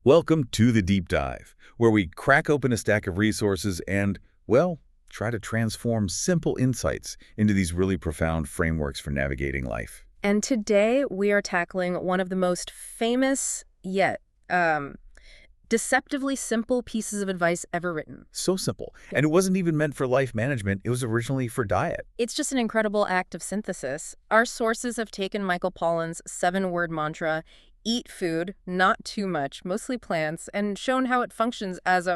Welcome to the Deep Dive, where we crack open a stack of resources and, well, try to transform simple insights into these really profound frameworks for navigating life. And today we are tackling one of the most famous yet deceptively simple pieces of advice ever written. So simple. And it wasn't even meant for life management. It was originally for diet. It's just an incredible act of synthesis. Our sources have taken Michael Pollan's 7-word mantra, eat food, not too much, mostly plants, and shown how it functions as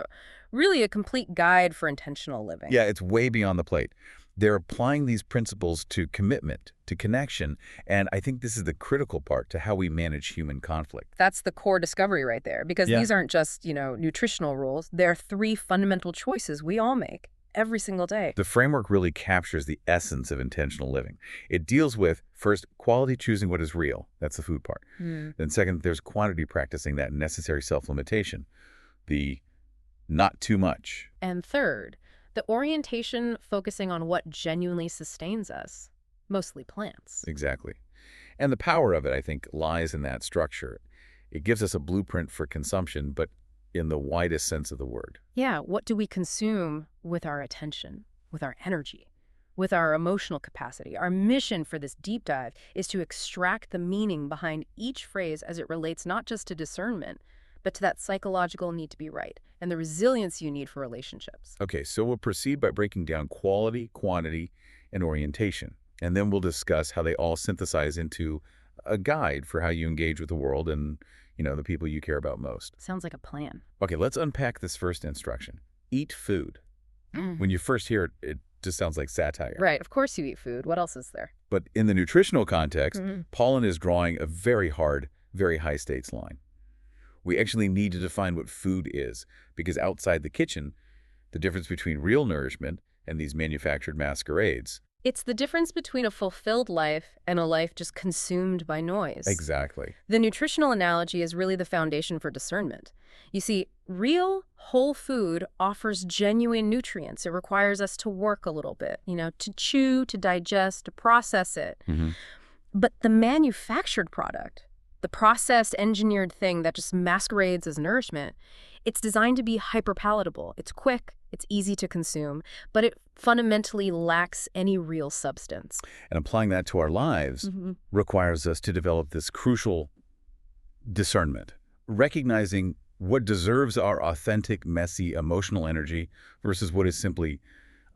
really a complete guide for intentional living. Yeah, it's way beyond the plate. They're applying these principles to commitment, to connection, and I think this is the critical part to how we manage human conflict. That's the core discovery right there, because these aren't just, nutritional rules. They're 3 fundamental choices we all make every single day. The framework really captures the essence of intentional living. It deals with, first, quality choosing what is real. That's the food part. Then second, there's quantity practicing that necessary self-limitation, the not too much. And third, the orientation focusing on what genuinely sustains us, mostly plants. Exactly. And the power of it, I think, lies in that structure. It gives us a blueprint for consumption, but in the widest sense of the word. Yeah, what do we consume with our attention, with our energy, with our emotional capacity? Our mission for this deep dive is to extract the meaning behind each phrase as it relates not just to discernment, but to that psychological need to be right and the resilience you need for relationships. Okay, so we'll proceed by breaking down quality, quantity, and orientation. And then we'll discuss how they all synthesize into a guide for how you engage with the world and, the people you care about most. Sounds like a plan. Okay, let's unpack this first instruction. Eat food. When you first hear it, it just sounds like satire. Right, of course you eat food. What else is there? But in the nutritional context, Pollan is drawing a very hard, very high-stakes line. We actually need to define what food is, because outside the kitchen, the difference between real nourishment and these manufactured masquerades. It's the difference between a fulfilled life and a life just consumed by noise. Exactly. The nutritional analogy is really the foundation for discernment. You see, real, whole food offers genuine nutrients. It requires us to work a little bit, to chew, to digest, to process it. But the manufactured product, the processed, engineered thing that just masquerades as nourishment, it's designed to be hyperpalatable. It's quick, it's easy to consume, but it fundamentally lacks any real substance. And applying that to our lives requires us to develop this crucial discernment, recognizing what deserves our authentic, messy, emotional energy versus what is simply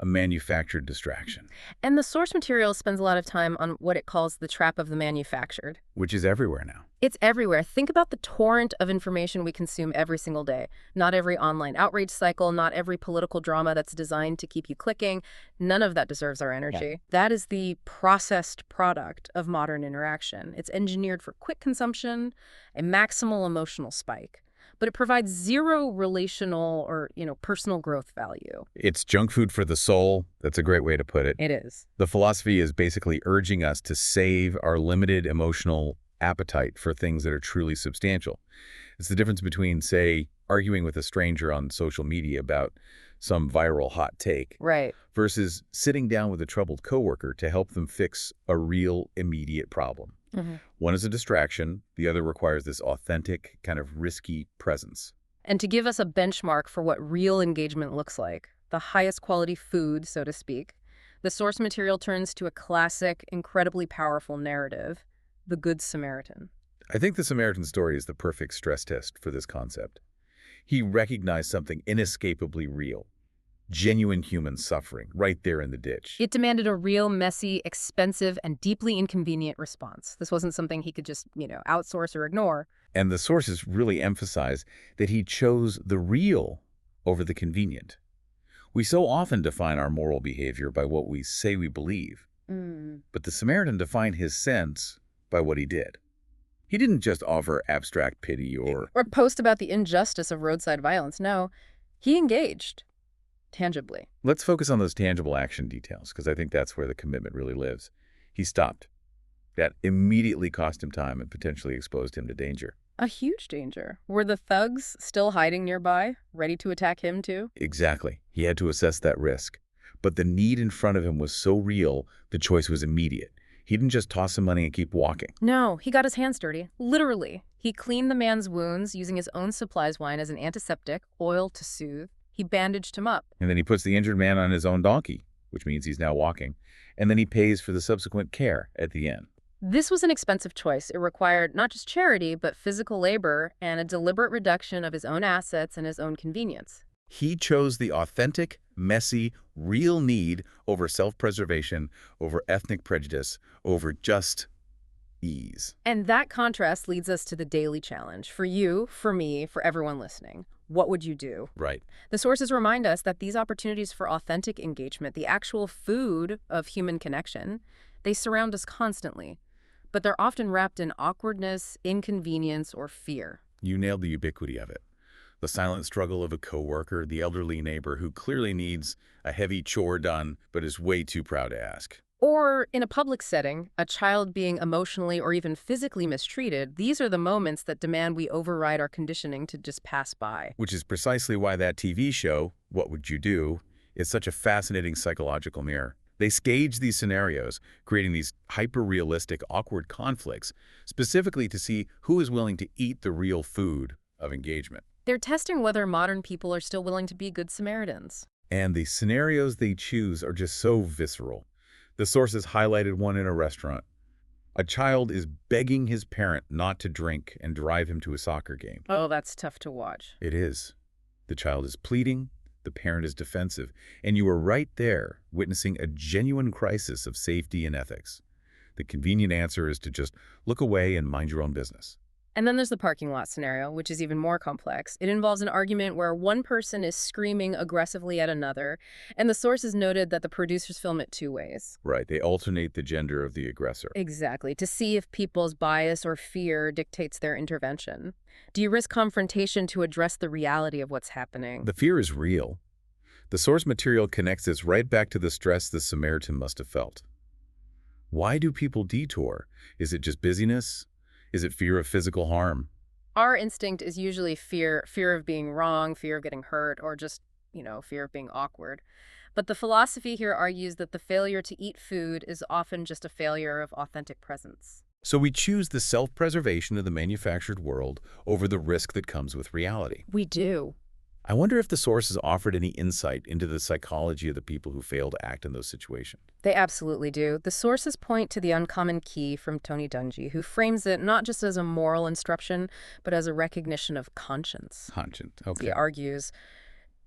a manufactured distraction. And the source material spends a lot of time on what it calls the trap of the manufactured. Which is everywhere now. It's everywhere. Think about the torrent of information we consume every single day. Not every online outrage cycle, not every political drama that's designed to keep you clicking. None of that deserves our energy. Yeah. That is the processed product of modern interaction. It's engineered for quick consumption, a maximal emotional spike. But it provides zero relational or, personal growth value. It's junk food for the soul. That's a great way to put it. It is. The philosophy is basically urging us to save our limited emotional appetite for things that are truly substantial. It's the difference between, say, arguing with a stranger on social media about some viral hot take. Right. Versus sitting down with a troubled coworker to help them fix a real immediate problem. One is a distraction. The other requires this authentic, kind of risky presence. And to give us a benchmark for what real engagement looks like, the highest quality food, so to speak, the source material turns to a classic, incredibly powerful narrative, the Good Samaritan. I think the Samaritan story is the perfect stress test for this concept. He recognized something inescapably real. Genuine human suffering right there in the ditch. It demanded a real, messy, expensive, and deeply inconvenient response. This wasn't something he could just, outsource or ignore. And the sources really emphasize that he chose the real over the convenient. We so often define our moral behavior by what we say we believe. But the Samaritan defined his sense by what he did. He didn't just offer abstract pity or post about the injustice of roadside violence. No, he engaged. Tangibly. Let's focus on those tangible action details, because I think that's where the commitment really lives. He stopped. That immediately cost him time and potentially exposed him to danger. A huge danger. Were the thugs still hiding nearby, ready to attack him too? Exactly. He had to assess that risk. But the need in front of him was so real, the choice was immediate. He didn't just toss some money and keep walking. No, he got his hands dirty. Literally. He cleaned the man's wounds using his own supplies wine as an antiseptic, oil to soothe. He bandaged him up. And then he puts the injured man on his own donkey, which means he's now walking, and then he pays for the subsequent care at the end. This was an expensive choice. It required not just charity, but physical labor and a deliberate reduction of his own assets and his own convenience. He chose the authentic, messy, real need over self-preservation, over ethnic prejudice, over just ease. And that contrast leads us to the daily challenge. For you, for me, for everyone listening. What would you do? Right. The sources remind us that these opportunities for authentic engagement, the actual food of human connection, they surround us constantly. But they're often wrapped in awkwardness, inconvenience, or fear. You nailed the ubiquity of it. The silent struggle of a coworker, the elderly neighbor who clearly needs a heavy chore done but is way too proud to ask. Or, in a public setting, a child being emotionally or even physically mistreated. These are the moments that demand we override our conditioning to just pass by. Which is precisely why that TV show, What Would You Do?, is such a fascinating psychological mirror. They stage these scenarios, creating these hyper-realistic, awkward conflicts, specifically to see who is willing to eat the real food of engagement. They're testing whether modern people are still willing to be good Samaritans. And the scenarios they choose are just so visceral. The sources highlighted one in a restaurant. A child is begging his parent not to drink and drive him to a soccer game. Oh, that's tough to watch. It is. The child is pleading, the parent is defensive, and you are right there witnessing a genuine crisis of safety and ethics. The convenient answer is to just look away and mind your own business. And then there's the parking lot scenario, which is even more complex. It involves an argument where one person is screaming aggressively at another, and the sources noted that the producers film it two ways. Right, they alternate the gender of the aggressor. Exactly, to see if people's bias or fear dictates their intervention. Do you risk confrontation to address the reality of what's happening? The fear is real. The source material connects this right back to the stress the Samaritan must have felt. Why do people detour? Is it just busyness? Is it fear of physical harm? Our instinct is usually fear of being wrong, fear of getting hurt, or just, fear of being awkward. But the philosophy here argues that the failure to eat food is often just a failure of authentic presence. So we choose the self-preservation of the manufactured world over the risk that comes with reality. We do. I wonder if the sources offered any insight into the psychology of the people who fail to act in those situations. They absolutely do. The sources point to the uncommon key from Tony Dungy, who frames it not just as a moral instruction, but as a recognition of conscience. Conscience, okay. He argues,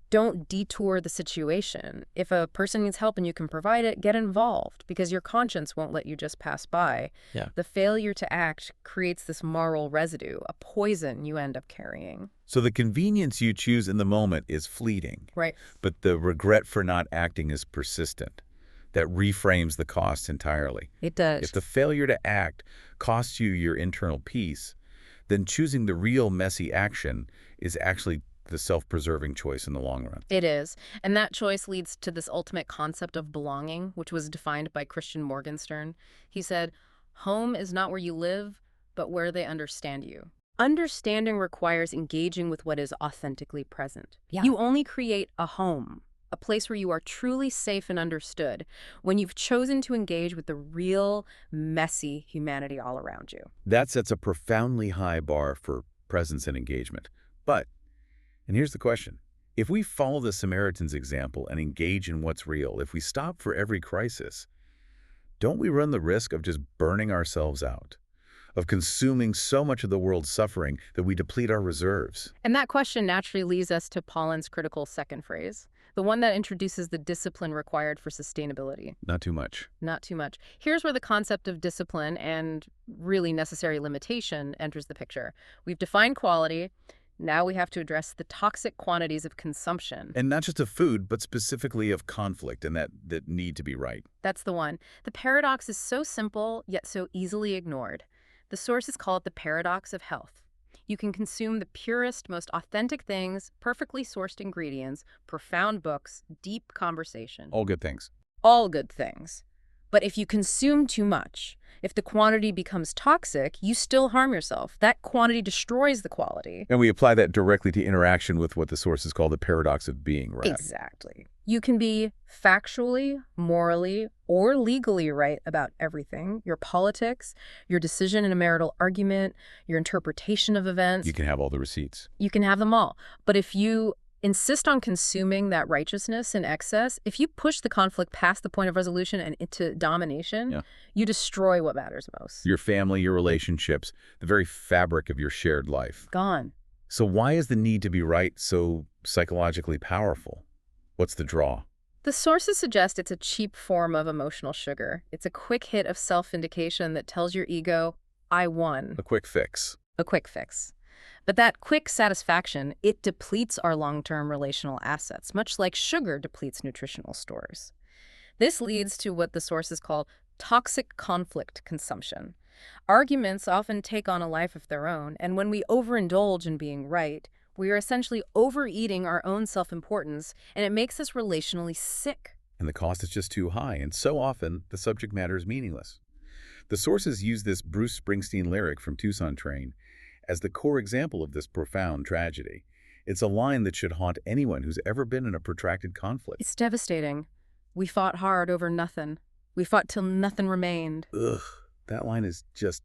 don't detour the situation. If a person needs help and you can provide it, get involved, because your conscience won't let you just pass by. Yeah. The failure to act creates this moral residue, a poison you end up carrying. So the convenience you choose in the moment is fleeting. Right. But the regret for not acting is persistent. That reframes the cost entirely. It does. If the failure to act costs you your internal peace, then choosing the real messy action is actually the self-preserving choice in the long run. It is. And that choice leads to this ultimate concept of belonging, which was defined by Christian Morgenstern. He said, home is not where you live, but where they understand you. Understanding requires engaging with what is authentically present. Yeah. You only create a home, a place where you are truly safe and understood, when you've chosen to engage with the real, messy humanity all around you. That sets a profoundly high bar for presence and engagement. But, and here's the question, if we follow the Samaritan's example and engage in what's real, if we stop for every crisis, don't we run the risk of just burning ourselves out? Of consuming so much of the world's suffering that we deplete our reserves? And that question naturally leads us to Paulin's critical second phrase, the one that introduces the discipline required for sustainability. Not too much. Not too much. Here's where the concept of discipline and really necessary limitation enters the picture. We've defined quality. Now we have to address the toxic quantities of consumption. And not just of food, but specifically of conflict and that need to be right. That's the one. The paradox is so simple, yet so easily ignored. The sources call it the paradox of health. You can consume the purest, most authentic things, perfectly sourced ingredients, profound books, deep conversation. All good things. All good things. But if you consume too much, if the quantity becomes toxic, you still harm yourself. That quantity destroys the quality. And we apply that directly to interaction with what the sources call the paradox of being, right? Exactly. You can be factually, morally, or legally right about everything. Your politics, your decision in a marital argument, your interpretation of events. You can have all the receipts. You can have them all. But if you insist on consuming that righteousness in excess, if you push the conflict past the point of resolution and into domination, Yeah. you destroy what matters most. Your family, your relationships, the very fabric of your shared life. Gone. So why is the need to be right so psychologically powerful? What's the draw? The sources suggest it's a cheap form of emotional sugar. It's a quick hit of self-vindication that tells your ego, I won. A quick fix. A quick fix. But that quick satisfaction, it depletes our long-term relational assets, much like sugar depletes nutritional stores. This leads to what the sources call toxic conflict consumption. Arguments often take on a life of their own, and when we overindulge in being right, we are essentially overeating our own self-importance, and it makes us relationally sick. And the cost is just too high, and so often the subject matter is meaningless. The sources use this Bruce Springsteen lyric from Tucson Train as the core example of this profound tragedy. It's a line that should haunt anyone who's ever been in a protracted conflict. It's devastating. We fought hard over nothing. We fought till nothing remained. Ugh, that line is just...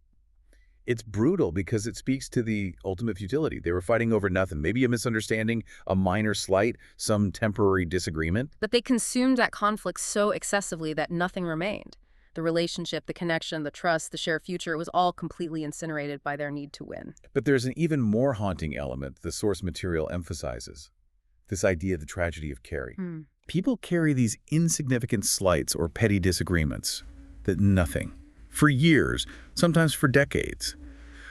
It's brutal because it speaks to the ultimate futility. They were fighting over nothing. Maybe a misunderstanding, a minor slight, some temporary disagreement. But they consumed that conflict so excessively that nothing remained. The relationship, the connection, the trust, the shared future was all completely incinerated by their need to win. But there's an even more haunting element the source material emphasizes. This idea of the tragedy of Carrie. People carry these insignificant slights or petty disagreements that nothing. For years, sometimes for decades.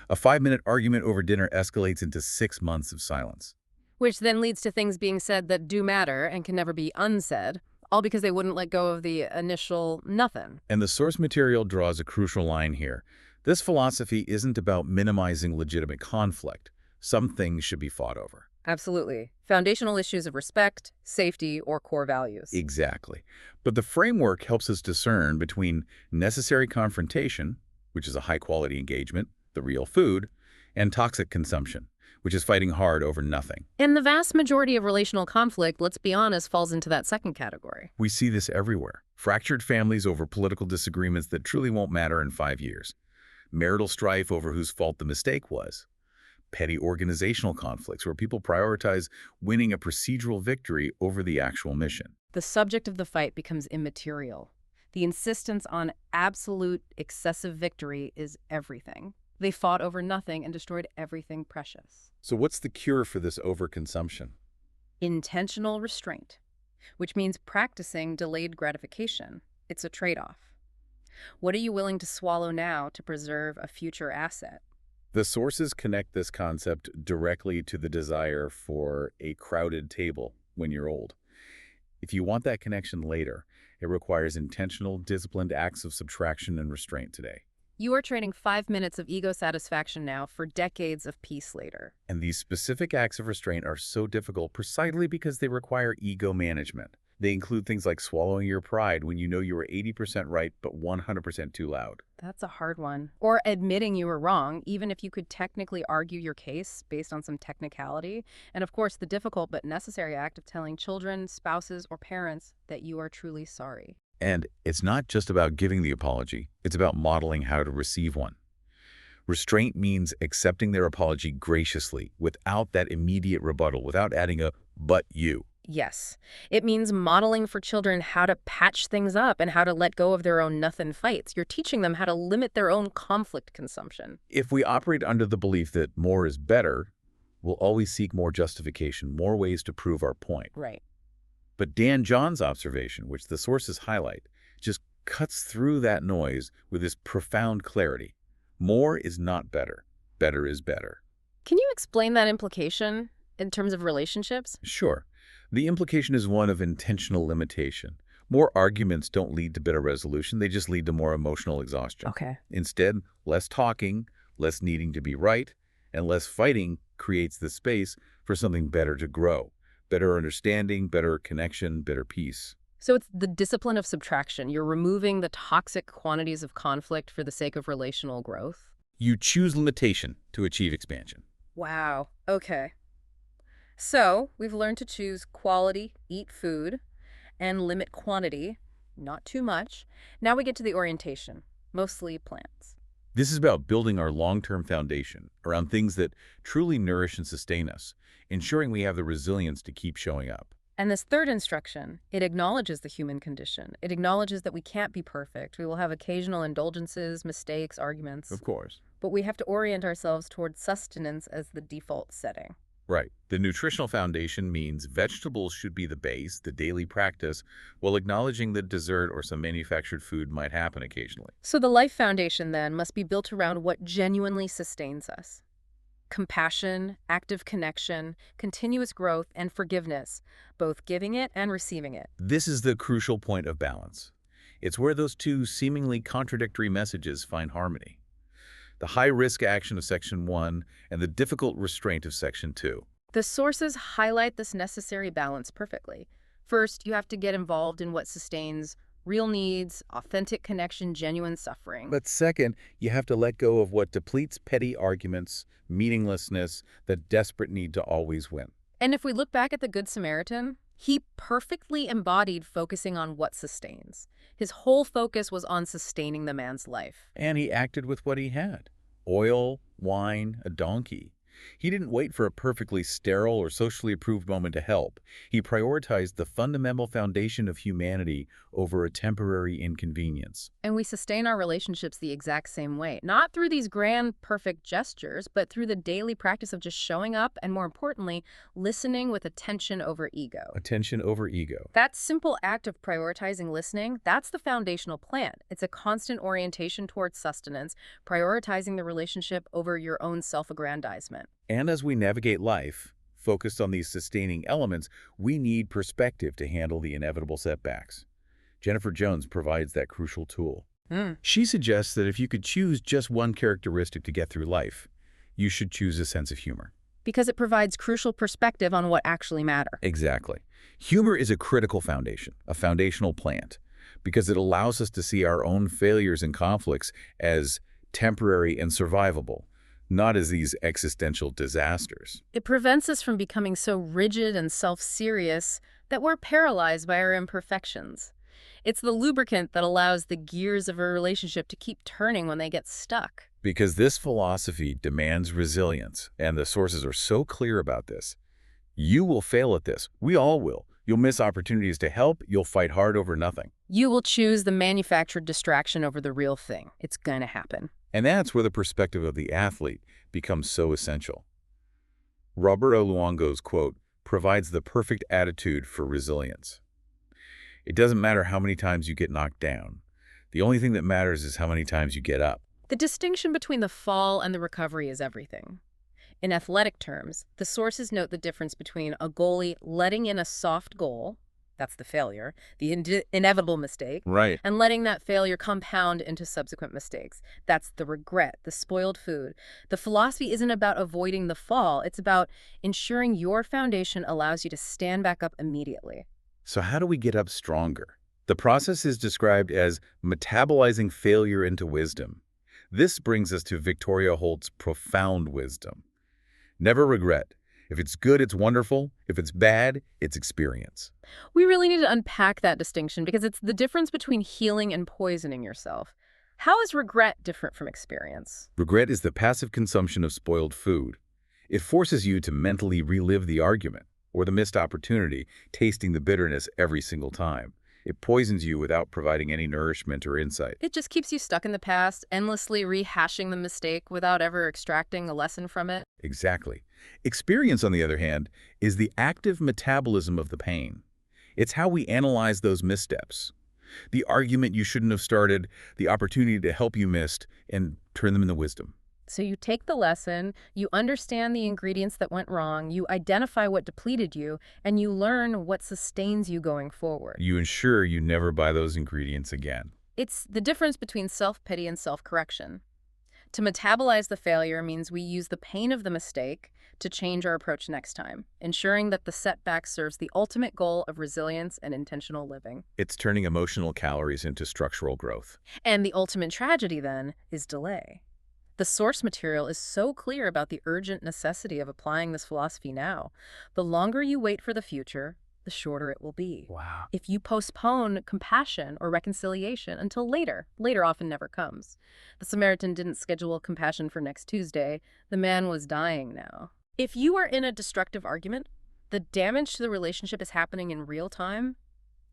A 5-minute argument over dinner escalates into 6 months of silence. Which then leads to things being said that do matter and can never be unsaid, all because they wouldn't let go of the initial nothing. And the source material draws a crucial line here. This philosophy isn't about minimizing legitimate conflict. Some things should be fought over. Absolutely. Foundational issues of respect, safety, or core values. Exactly. But the framework helps us discern between necessary confrontation, which is a high-quality engagement, the real food, and toxic consumption, which is fighting hard over nothing. And the vast majority of relational conflict, let's be honest, falls into that second category. We see this everywhere. Fractured families over political disagreements that truly won't matter in 5 years. Marital strife over whose fault the mistake was. Petty organizational conflicts where people prioritize winning a procedural victory over the actual mission. The subject of the fight becomes immaterial. The insistence on absolute excessive victory is everything. They fought over nothing and destroyed everything precious. So what's the cure for this overconsumption? Intentional restraint, which means practicing delayed gratification. It's a trade-off. What are you willing to swallow now to preserve a future asset? The sources connect this concept directly to the desire for a crowded table when you're old. If you want that connection later, it requires intentional, disciplined acts of subtraction and restraint today. You are trading 5 minutes of ego satisfaction now for decades of peace later. And these specific acts of restraint are so difficult precisely because they require ego management. They include things like swallowing your pride when you know you were 80% right but 100% too loud. That's a hard one. Or admitting you were wrong, even if you could technically argue your case based on some technicality. And of course, the difficult but necessary act of telling children, spouses, or parents that you are truly sorry. And it's not just about giving the apology, it's about modeling how to receive one. Restraint means accepting their apology graciously, without that immediate rebuttal, without adding a "but you." Yes. It means modeling for children how to patch things up and how to let go of their own nothing fights. You're teaching them how to limit their own conflict consumption. If we operate under the belief that more is better, we'll always seek more justification, more ways to prove our point. Right. But Dan John's observation, which the sources highlight, just cuts through that noise with this profound clarity. More is not better. Better is better. Can you explain that implication in terms of relationships? Sure. The implication is one of intentional limitation. More arguments don't lead to better resolution. They just lead to more emotional exhaustion. Okay. Instead, less talking, less needing to be right, and less fighting creates the space for something better to grow. Better understanding, better connection, better peace. So it's the discipline of subtraction. You're removing the toxic quantities of conflict for the sake of relational growth. You choose limitation to achieve expansion. Wow. Okay. So we've learned to choose quality, eat food, and limit quantity, not too much. Now we get to the orientation, mostly plants. This is about building our long-term foundation around things that truly nourish and sustain us, ensuring we have the resilience to keep showing up. And this third instruction, it acknowledges the human condition. It acknowledges that we can't be perfect. We will have occasional indulgences, mistakes, arguments. Of course. But we have to orient ourselves towards sustenance as the default setting. Right. The nutritional foundation means vegetables should be the base, the daily practice, while acknowledging that dessert or some manufactured food might happen occasionally. So the life foundation, then, must be built around what genuinely sustains us. Compassion, active connection, continuous growth, and forgiveness, both giving it and receiving it. This is the crucial point of balance. It's where those two seemingly contradictory messages find harmony. The high-risk action of Section 1 and the difficult restraint of Section 2. The sources highlight this necessary balance perfectly. First, you have to get involved in what sustains real needs, authentic connection, genuine suffering. But second, you have to let go of what depletes petty arguments, meaninglessness, the desperate need to always win. And if we look back at the Good Samaritan, he perfectly embodied focusing on what sustains. His whole focus was on sustaining the man's life. And he acted with what he had. Oil, wine, a donkey. He didn't wait for a perfectly sterile or socially approved moment to help. He prioritized the fundamental foundation of humanity over a temporary inconvenience. And we sustain our relationships the exact same way, not through these grand, perfect gestures, but through the daily practice of just showing up and, more importantly, listening with attention over ego. Attention over ego. That simple act of prioritizing listening, that's the foundational plant. It's a constant orientation towards sustenance, prioritizing the relationship over your own self-aggrandizement. And as we navigate life, focused on these sustaining elements, we need perspective to handle the inevitable setbacks. Jennifer Jones provides that crucial tool. She suggests that if you could choose just one characteristic to get through life, you should choose a sense of humor. Because it provides crucial perspective on what actually matters. Exactly. Humor is a critical foundation, a foundational plant, because it allows us to see our own failures and conflicts as temporary and survivable, not as these existential disasters. It prevents us from becoming so rigid and self-serious that we're paralyzed by our imperfections. It's the lubricant that allows the gears of a relationship to keep turning when they get stuck. Because this philosophy demands resilience, and the sources are so clear about this. You will fail at this. We all will. You'll miss opportunities to help. You'll fight hard over nothing. You will choose the manufactured distraction over the real thing. It's going to happen. And that's where the perspective of the athlete becomes so essential. Roberto Luongo's quote provides the perfect attitude for resilience. It doesn't matter how many times you get knocked down. The only thing that matters is how many times you get up. The distinction between the fall and the recovery is everything. In athletic terms, the sources note the difference between a goalie letting in a soft goal, that's the failure, the inevitable mistake, Right. and letting that failure compound into subsequent mistakes. That's the regret, the spoiled food. The philosophy isn't about avoiding the fall. It's about ensuring your foundation allows you to stand back up immediately. So how do we get up stronger? The process is described as metabolizing failure into wisdom. This brings us to Victoria Holt's profound wisdom. Never regret. If it's good, it's wonderful. If it's bad, it's experience. We really need to unpack that distinction because it's the difference between healing and poisoning yourself. How is regret different from experience? Regret is the passive consumption of spoiled food. It forces you to mentally relive the argument or the missed opportunity, tasting the bitterness every single time. It poisons you without providing any nourishment or insight. It just keeps you stuck in the past, endlessly rehashing the mistake without ever extracting a lesson from it. Exactly. Experience, on the other hand, is the active metabolism of the pain. It's how we analyze those missteps. The argument you shouldn't have started, the opportunity to help you missed, and turn them into wisdom. So you take the lesson, you understand the ingredients that went wrong, you identify what depleted you, and you learn what sustains you going forward. You ensure you never buy those ingredients again. It's the difference between self-pity and self-correction. To metabolize the failure means we use the pain of the mistake to change our approach next time, ensuring that the setback serves the ultimate goal of resilience and intentional living. It's turning emotional calories into structural growth. And the ultimate tragedy, then, is delay. The source material is so clear about the urgent necessity of applying this philosophy now. The longer you wait for the future, the shorter it will be. Wow. If you postpone compassion or reconciliation until later often never comes. The Samaritan didn't schedule compassion for next Tuesday. The man was dying now. If you are in a destructive argument, the damage to the relationship is happening in real time.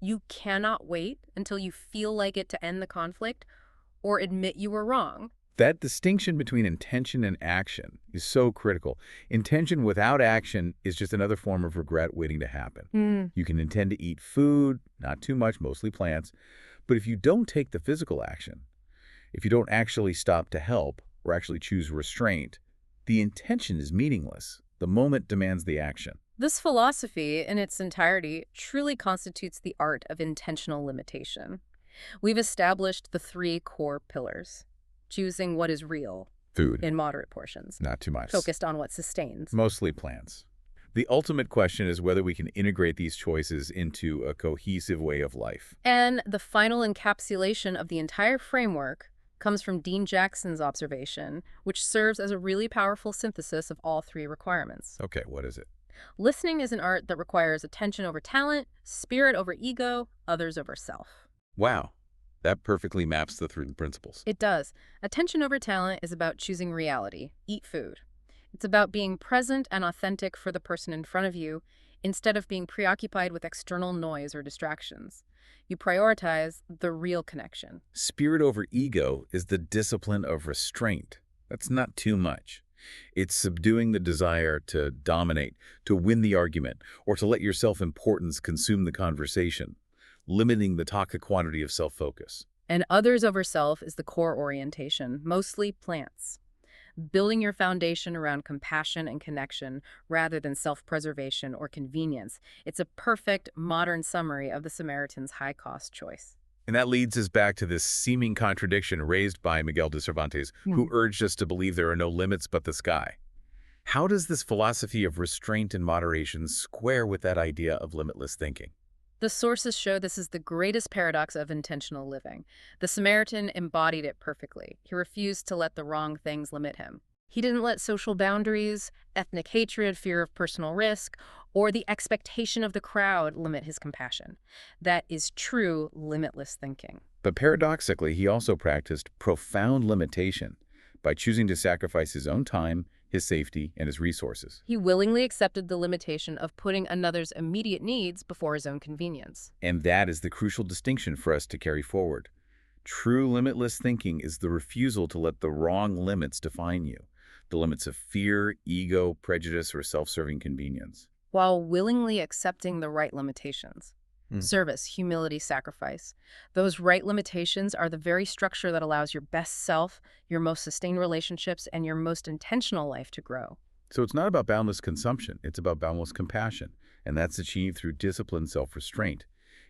You cannot wait until you feel like it to end the conflict or admit you were wrong. That distinction between intention and action is so critical. Intention without action is just another form of regret waiting to happen. You can intend to eat food, not too much, mostly plants, but if you don't take the physical action, if you don't actually stop to help or actually choose restraint, the intention is meaningless. The moment demands the action. This philosophy, in its entirety, truly constitutes the art of intentional limitation. We've established the 3 core pillars. Choosing what is real Food, in moderate portions, not too much. focused on what sustains. Mostly plants. The ultimate question is whether we can integrate these choices into a cohesive way of life. And the final encapsulation of the entire framework comes from Dean Jackson's observation, which serves as a really powerful synthesis of all 3 requirements. Okay, what is it? Listening is an art that requires attention over talent, spirit over ego, others over self. Wow, that perfectly maps the 3 principles. It does. Attention over talent is about choosing reality, eat food. It's about being present and authentic for the person in front of you instead of being preoccupied with external noise or distractions. You prioritize the real connection. Spirit over ego is the discipline of restraint. That's not too much. It's subduing the desire to dominate, to win the argument, or to let your self-importance consume the conversation, limiting the toxic quantity of self-focus. And others over self is the core orientation, mostly plants. Building your foundation around compassion and connection rather than self-preservation or convenience. It's a perfect modern summary of the Samaritan's high-cost choice. And that leads us back to this seeming contradiction raised by Miguel de Cervantes, who urged us to believe there are no limits but the sky. How does this philosophy of restraint and moderation square with that idea of limitless thinking? The sources show this is the greatest paradox of intentional living. The Samaritan embodied it perfectly. He refused to let the wrong things limit him. He didn't let social boundaries, ethnic hatred, fear of personal risk, or the expectation of the crowd limit his compassion. That is true limitless thinking. But paradoxically, he also practiced profound limitation by choosing to sacrifice his own time, his safety, and his resources. He willingly accepted the limitation of putting another's immediate needs before his own convenience. And that is the crucial distinction for us to carry forward. True limitless thinking is the refusal to let the wrong limits define you, the limits of fear, ego, prejudice, or self-serving convenience. While willingly accepting the right limitations. Service, humility, sacrifice. Those right limitations are the very structure that allows your best self, your most sustained relationships, and your most intentional life to grow. So it's not about boundless consumption, it's about boundless compassion, and that's achieved through disciplined self-restraint.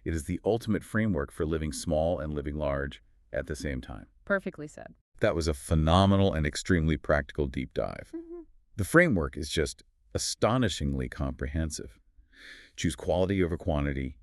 It is the ultimate framework for living small and living large at the same time. Perfectly said. That was a phenomenal and extremely practical deep dive. The framework is just astonishingly comprehensive. Choose quality over quantity,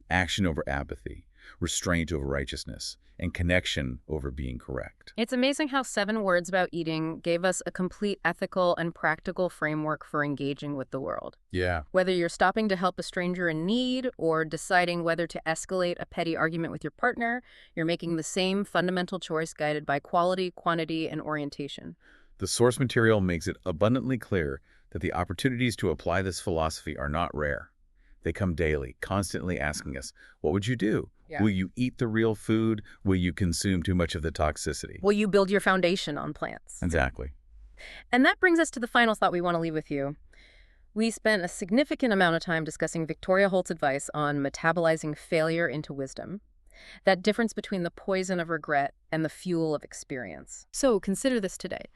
action over apathy, restraint over righteousness, and connection over being correct. It's amazing how 7 words about eating gave us a complete ethical and practical framework for engaging with the world. Yeah. Whether you're stopping to help a stranger in need or deciding whether to escalate a petty argument with your partner, you're making the same fundamental choice guided by quality, quantity, and orientation. The source material makes it abundantly clear that the opportunities to apply this philosophy are not rare. They come daily, constantly asking us, what would you do? Yeah. Will you eat the real food? Will you consume too much of the toxicity? Will you build your foundation on plants? Exactly. And that brings us to the final thought we want to leave with you. We spent a significant amount of time discussing Victoria Holt's advice on metabolizing failure into wisdom, that difference between the poison of regret and the fuel of experience. So consider this today.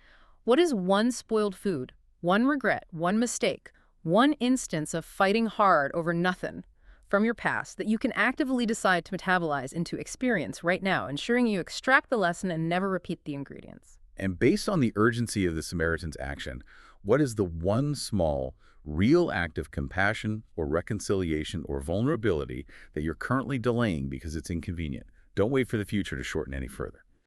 What is one spoiled food, one regret, one mistake, one instance of fighting hard over nothing from your past that you can actively decide to metabolize into experience right now, ensuring you extract the lesson and never repeat the ingredients? And based on the urgency of the Samaritan's action, what is the one small, real act of compassion or reconciliation or vulnerability that you're currently delaying because it's inconvenient? Don't wait for the future to shorten any further.